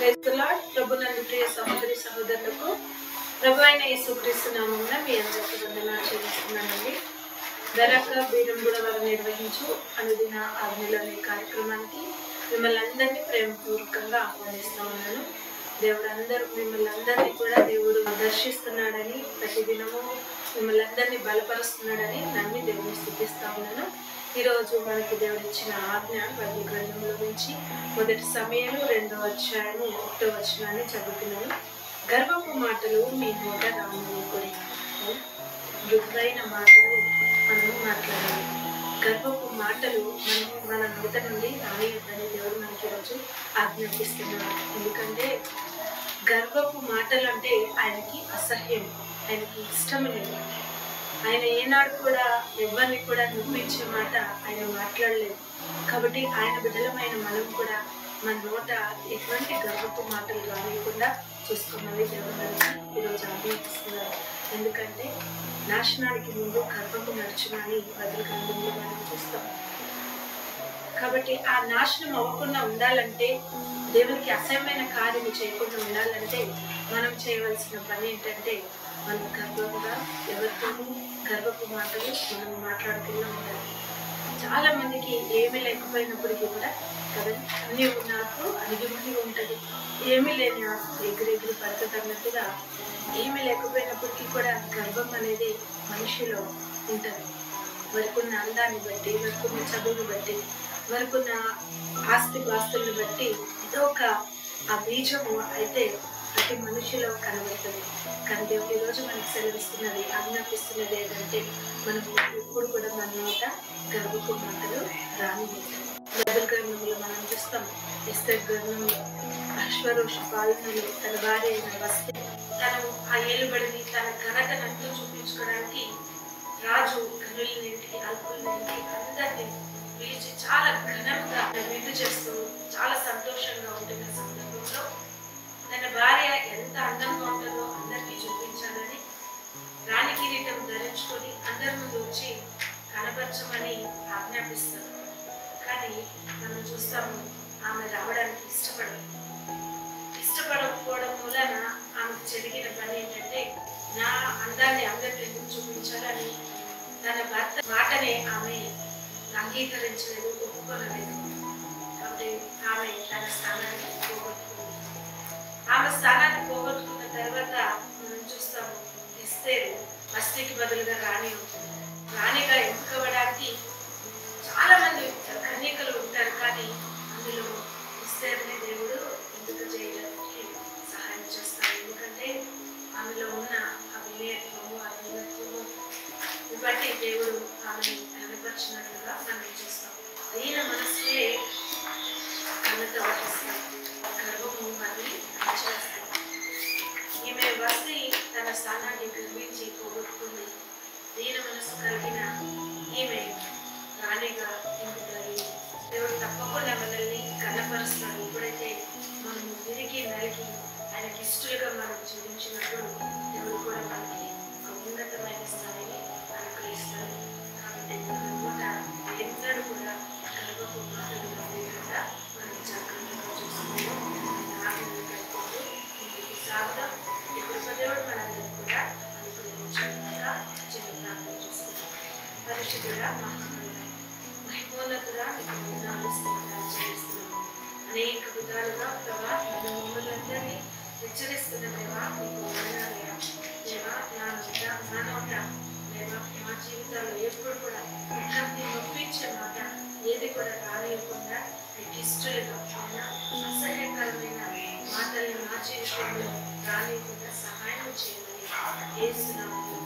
Praise the lord. ప్రభునందు ప్రియ సహోదరి సహోదరులకు ప్రభువైన యేసుక్రీస్తు నామమున మీ అందరికీ వందనాలు చెల్లిస్తున్నానండి. ధరక బీరం కూడా వారు నిర్వహించు అనుదిన ఆజ్ఞలోని కార్యక్రమానికి మిమ్మల్ని అందరినీ ప్రేమపూర్వకంగా ఆహ్వానిస్తా ఉన్నాను. మిమ్మల్ని అందరినీ కూడా దేవుడు దర్శిస్తున్నాడని, ప్రతిదినము మిమ్మల్ని అందరినీ బలపరుస్తున్నాడని నమ్మి దేవుని స్తుతిస్తా ఉన్నాను. ఈరోజు మనకి దేవుడు ఇచ్చిన ఆజ్ఞ బైబిల్ గ్రంథంలో నుంచి మొదటి సమయాలు 2వ అధ్యాయము 1వ వచనాన్ని చదువుతున్నాను. గర్వపు మాటలు మీ నోట రానివ్వకూడదు. మృదువైన మాటలు మనం మాట్లాడాలి. గర్వపు మాటలు మన నోట నుండి రానివ్వదని దేవుడు మనకి ఈరోజు ఆజ్ఞాపిస్తున్నాడు. ఎందుకంటే గర్వపు మాటలు అంటే ఆయనకి అసహ్యం, ఆయనకి ఇష్టం లేదు. ఆయన ఏనాడు కూడా ఎవరిని కూడా నొప్పించే మాట ఆయన మాట్లాడలేదు. కాబట్టి ఆయన బిడ్డలమైన మనం కూడా మన నోట ఎటువంటి గర్వపు మాటలు రానియకుండా చూసుకోమని దేవుడు మనకి ఈరోజు ఆజ్ఞాపిస్తున్నారు. ఎందుకంటే నాశనానికి ముందు గర్వము నడుచును అని బైబిల్ గ్రంథంలో మనం చూస్తాం. కాబట్టి ఆ నాశనం అవ్వకుండా ఉండాలంటే, దేవునికి అసహ్యమైన కార్యము చేయకుండా ఉండాలంటే మనం చేయవలసిన పని ఏంటంటే, మనం గర్వంగా ఎవరితోనూ గర్వపు మాటలు మనం మాట్లాడకుండా ఉండాలి. చాలా మందికి ఏమీ లేకపోయినప్పటికీ కూడా కదా, అన్నీ ఉన్నప్పుడు అణిగిమణిగి ఉంటుంది. ఏమీ లేని ఎగిరెగిరి పడుతుంది అన్నట్టుగా ఏమీ లేకపోయినప్పటికీ కూడా గర్వం అనేది మనిషిలో ఉంటుంది. వారికున్న అందాన్ని బట్టి, వారికున్న చదువుని బట్టి, వారికున్న ఆస్తులను బట్టి ఏదో ఒక ఆ బీజము అయితే ప్రతి మనిషిలో కనబడుతుంది. కానీ దేవుడు ఈరోజు మనకి సెలవిస్తున్నది, ఆజ్ఞాపిస్తున్నది ఏంటంటే, మనం ఎప్పుడు కూడా మన నోట గర్వపు మాటలు రానివ్వదు. బైబిల్ గ్రంథంలో మనం చూస్తాం, ఎస్తేర్ గ్రంథంలో అశ్వరోష పాలనలో తన భార్య అయిన వస్తే తను ఆ ఏలుబడిని తన ఘనతనంతా చూపించుకోవడానికి రాజు గనులన్నింటికి అల్పులన్నింటికి అందరినీ పిలిచి చాలా ఘనంగా విందు చేస్తూ చాలా సంతోషంగా ఉంటున్న సందర్భంలో తన భార్య ఎంత అందంగా ఉంటుందో అందరికీ చూపించాలని రాణి కిరీటం ధరించుకొని అందరి ముందు వచ్చి కనపరచమని ఆజ్ఞాపిస్తారు. కానీ మనం చూస్తాము, ఆమె రావడానికి ఇష్టపడకపోవడం మూలన ఆమెకు జరిగిన పని ఏంటంటే, నా అందాన్ని అందరికీ ఎందుకు చూపించాలని తన భర్త మాటనే ఆమె అంగీకరించలేదు, ఒప్పుకోలేదు. కాబట్టి ఆమె తన స్థానాన్ని పోగొట్టుకుంది. ఆమె స్థానాన్ని పోగొట్టుకున్న తర్వాత మనం చూస్తాము, ఎస్తేరు వస్తికి బదులుగా రాణి అవుతుంది. రాణిగా ఎంపికవడానికి చాలా మంది కన్యకలు ఉంటారు. కానీ అందులో ఎస్తేరుని దేవుడు ఎంపిక చేయడానికి సహాయం చేస్తాడు. ఎందుకంటే ఆమెలో ఉన్న ఆ వినయత్వము, ఆ దీనత్వము బట్టి దేవుడు ఆమెను కనపరిచినట్లుగా మనం చూస్తాం. దీన మనసులే ఘనత వహిస్తాం, గర్వము అని చేస్తాం. ఈమె వస్తి తన స్థానాన్ని గర్వించి పోగొట్టుకుంది. దీన మనసు కలిగిన ఈమె రాణిగా ఎంపికయింది. దేవుడు తప్పకుండా మనల్ని కనపరుస్తాడు. ఎప్పుడైతే మనము విరిగి నలిగి ఆయనకి ఇష్టలుగా మనం జీవించినప్పుడు దేవుడు కూడా మనకి ఒక ఉన్నతమైన స్థాయిని అనుగ్రహిస్తాడు. కాబట్టి మన ఎన్నడూ కూడా గర్వపు మాటలు రాకుండా మనం జాగ్రత్తగా చూస్తున్నాము. ఆజ్ఞలు కట్టుకుంటూ ముందుకు సాగుదాం. ఇప్పుడు దేవుడు మనందరూ కూడా అనుగ్రహించగా చిన్న ప్రార్థన చూస్తున్నాం. పరిశుద్ధుడా, మహిమోన్నతుడా, మీకు వందనాలు చెల్లిస్తున్నాము. అనేక విధాలుగా ప్రభా మమ్మల్ని అందరినీ హెచ్చరిస్తున్న దేవా మీకు వందనాలయ్యా. దేవా నా నోట దేవా మా జీవితాల్లో ఎప్పుడు కూడా ఎవరిని నొప్పించే మాట ఏది కూడా రానియకుండా మీకు ఇష్టలుగా అసహ్యకరమైన మాటలను మా జీవితంలో రానియకుండా సహాయం చేయమని యేసు నామములో